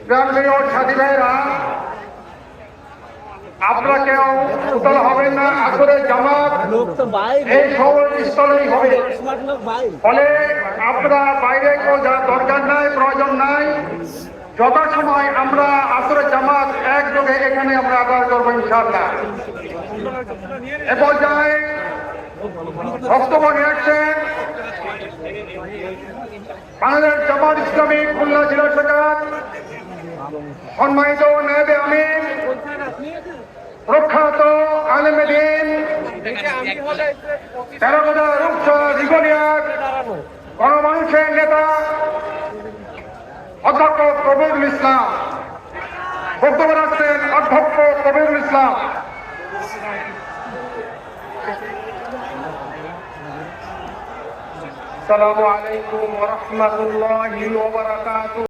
প্রাণপ্রিয় সাথী ভাইরা, আপনারা কেউ উতল হবেন না। আসরের জামাত এই সভাস্থলেই হবে, ফলে আপনারা বাইরে কেউ যাওয়ার দরকার নাই, প্রয়োজন নাই। যথাসময় আমরা আসরের জামাত একযোগে এখানে আমরা আদায় করবো ইনশাআল্লাহ। এ পর্যায়ে বক্তব্য নিয়ে আসছেন বাংলাদেশ জামাত ইসলামী খুলনা জেলা শাখার সম্মানিত নায়েবে আমির, প্রখ্যাত আলেমে দ্বীন, টেরাকোটা রূপসা রিগনিয়ার গণমানুষের নেতা অধ্যক্ষ কবিরুল ইসলাম। বক্তব্য রাখছেন অধ্যক্ষ কবিরুল ইসলাম। আসসালামু আলাইকুম ওয়া রাহমাতুল্লাহি ওয়া বারাকাতুহু।